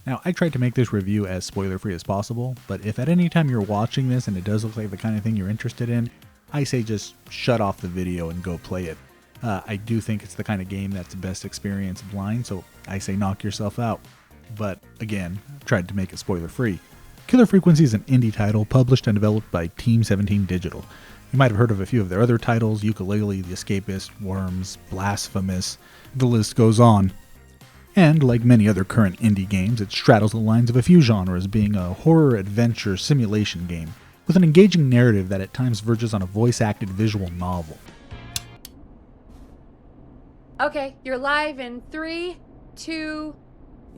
Now, I tried to make this review as spoiler-free as possible, but if at any time you're watching this and it does look like the kind of thing you're interested in, I say just shut off the video and go play it. I do think it's the kind of game that's best experienced blind, so I say knock yourself out. But again, I've tried to make it spoiler-free. Killer Frequency is an indie title published and developed by Team 17 Digital. You might have heard of a few of their other titles: Yooka-Laylee, The Escapist, Worms, Blasphemous, the list goes on. And like many other current indie games, it straddles the lines of a few genres, being a horror adventure simulation game with an engaging narrative that at times verges on a voice-acted visual novel. Okay, you're live in 3, 2...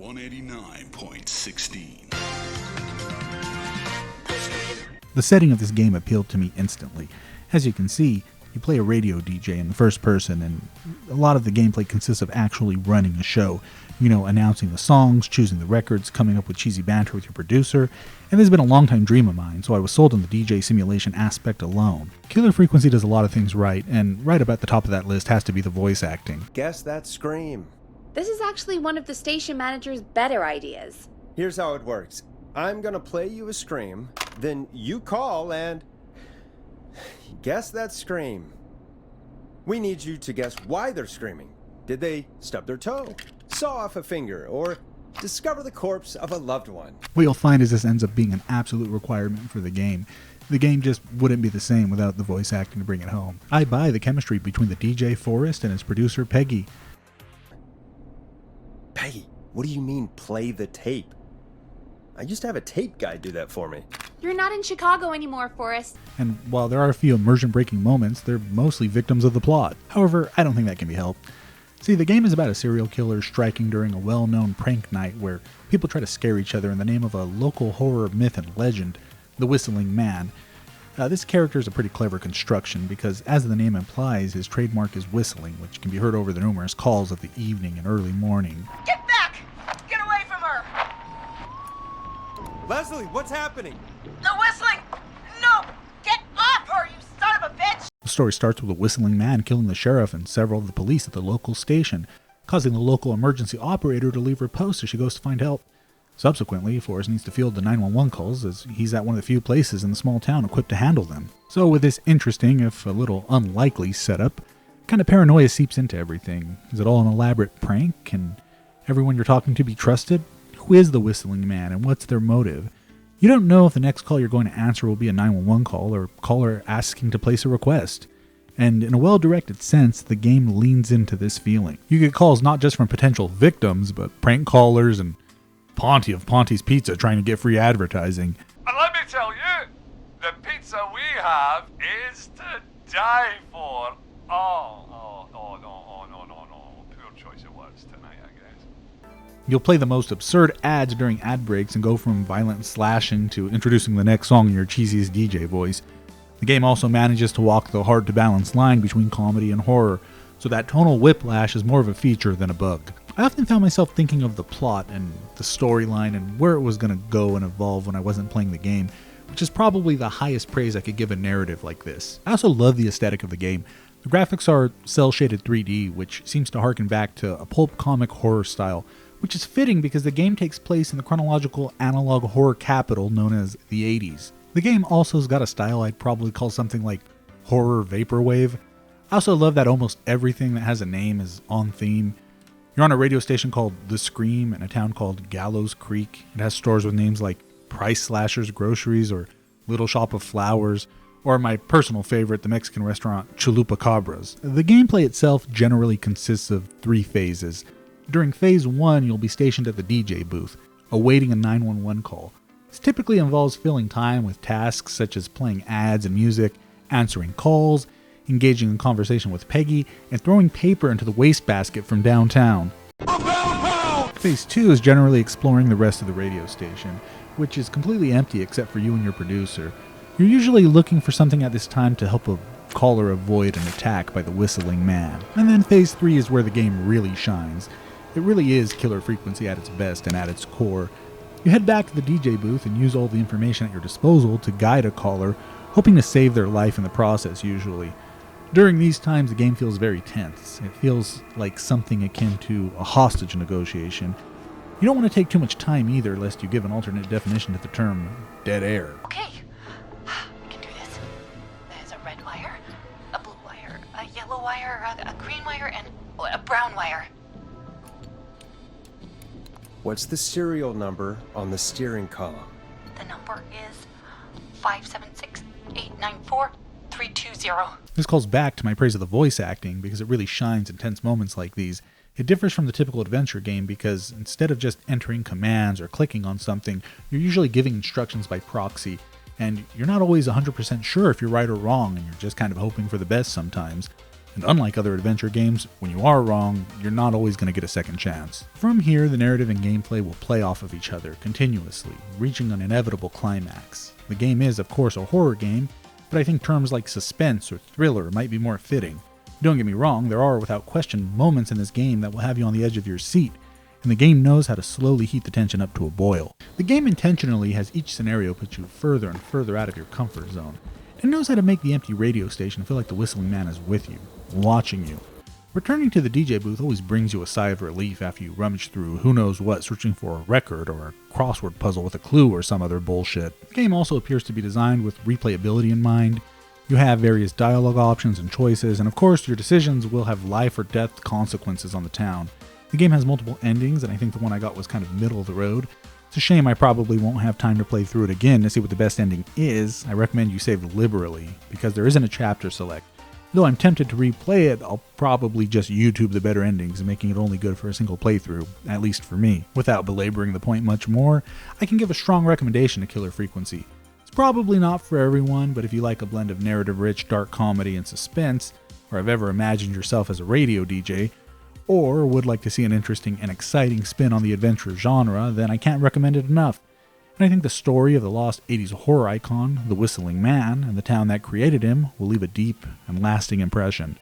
189.16. The setting of this game appealed to me instantly. As you can see, you play a radio DJ in the first person, and a lot of the gameplay consists of actually running a show. Announcing the songs, choosing the records, coming up with cheesy banter with your producer, and this has been a long-time dream of mine, so I was sold on the DJ simulation aspect alone. Killer Frequency does a lot of things right, and right about the top of that list has to be the voice acting. Guess that scream. This is actually one of the station manager's better ideas. Here's how it works. I'm gonna play you a scream, then you call and guess that scream. We need you to guess why they're screaming. Did they stub their toe, saw off a finger, or discover the corpse of a loved one? What you'll find is this ends up being an absolute requirement for the game. The game just wouldn't be the same without the voice acting to bring it home. I buy the chemistry between the DJ Forrest and his producer Peggy. Peggy, what do you mean play the tape? I used to have a tape guy do that for me. You're not in Chicago anymore, Forrest. And while there are a few immersion-breaking moments, they're mostly victims of the plot. However, I don't think that can be helped. See, the game is about a serial killer striking during a well-known prank night where people try to scare each other in the name of a local horror myth and legend, the Whistling Man. This character is a pretty clever construction because, as the name implies, his trademark is whistling, which can be heard over the numerous calls of the evening and early morning. Get back! Get away from her! Leslie, what's happening? The whistling! No! Get off her, you son of a bitch! The story starts with a whistling man killing the sheriff and several of the police at the local station, causing the local emergency operator to leave her post as she goes to find help. Subsequently, Forrest needs to field the 911 calls as he's at one of the few places in the small town equipped to handle them. So with this interesting, if a little unlikely setup, kind of paranoia seeps into everything. Is it all an elaborate prank? Can everyone you're talking to be trusted? Who is the Whistling Man and what's their motive? You don't know if the next call you're going to answer will be a 911 call or a caller asking to place a request. And in a well-directed sense, the game leans into this feeling. You get calls not just from potential victims, but prank callers and Ponty of Ponty's Pizza trying to get free advertising. And let me tell you, the pizza we have is to die for. Oh, no. Poor choice of words tonight, I guess. You'll play the most absurd ads during ad breaks and go from violent slashing to introducing the next song in your cheesiest DJ voice. The game also manages to walk the hard-to-balance line between comedy and horror, so that tonal whiplash is more of a feature than a bug. I often found myself thinking of the plot and the storyline and where it was going to go and evolve when I wasn't playing the game, which is probably the highest praise I could give a narrative like this. I also love the aesthetic of the game. The graphics are cel-shaded 3D, which seems to harken back to a pulp comic horror style, which is fitting because the game takes place in the chronological analog horror capital known as the 80s. The game also has got a style I'd probably call something like horror vaporwave. I also love that almost everything that has a name is on theme. You're on a radio station called The Scream in a town called Gallows Creek. It has stores with names like Price Slashers Groceries or Little Shop of Flowers, or my personal favorite, the Mexican restaurant Chalupa Cabras. The gameplay itself generally consists of 3 phases. During phase 1, you'll be stationed at the DJ booth, awaiting a 911 call. This typically involves filling time with tasks such as playing ads and music, answering calls, engaging in conversation with Peggy, and throwing paper into the wastebasket from downtown. Phase 2 is generally exploring the rest of the radio station, which is completely empty except for you and your producer. You're usually looking for something at this time to help a caller avoid an attack by the Whistling Man. And then phase 3 is where the game really shines. It really is Killer Frequency at its best and at its core. You head back to the DJ booth and use all the information at your disposal to guide a caller, hoping to save their life in the process usually. During these times, the game feels very tense. It feels like something akin to a hostage negotiation. You don't want to take too much time either, lest you give an alternate definition to the term dead air. Okay, we can do this. There's a red wire, a blue wire, a yellow wire, a green wire, and a brown wire. What's the serial number on the steering column? The number is 576-894-320. This calls back to my praise of the voice acting because it really shines in tense moments like these. It differs from the typical adventure game because instead of just entering commands or clicking on something, you're usually giving instructions by proxy, and you're not always 100% sure if you're right or wrong, and you're just kind of hoping for the best sometimes. And unlike other adventure games, when you are wrong, you're not always going to get a second chance. From here, the narrative and gameplay will play off of each other continuously, reaching an inevitable climax. The game is, of course, a horror game, but I think terms like suspense or thriller might be more fitting. Don't get me wrong, there are, without question, moments in this game that will have you on the edge of your seat, and the game knows how to slowly heat the tension up to a boil. The game intentionally has each scenario put you further and further out of your comfort zone, and knows how to make the empty radio station feel like the Whistling Man is with you, watching you. Returning to the DJ booth always brings you a sigh of relief after you rummage through who knows what searching for a record or a crossword puzzle with a clue or some other bullshit. The game also appears to be designed with replayability in mind. You have various dialogue options and choices, and of course your decisions will have life or death consequences on the town. The game has multiple endings, and I think the one I got was kind of middle of the road. It's a shame I probably won't have time to play through it again to see what the best ending is. I recommend you save liberally, because there isn't a chapter select. Though I'm tempted to replay it, I'll probably just YouTube the better endings, making it only good for a single playthrough, at least for me. Without belaboring the point much more, I can give a strong recommendation to Killer Frequency. It's probably not for everyone, but if you like a blend of narrative-rich, dark comedy and suspense, or have ever imagined yourself as a radio DJ, or would like to see an interesting and exciting spin on the adventure genre, then I can't recommend it enough. And I think the story of the lost 80s horror icon, the Whistling Man, and the town that created him will leave a deep and lasting impression.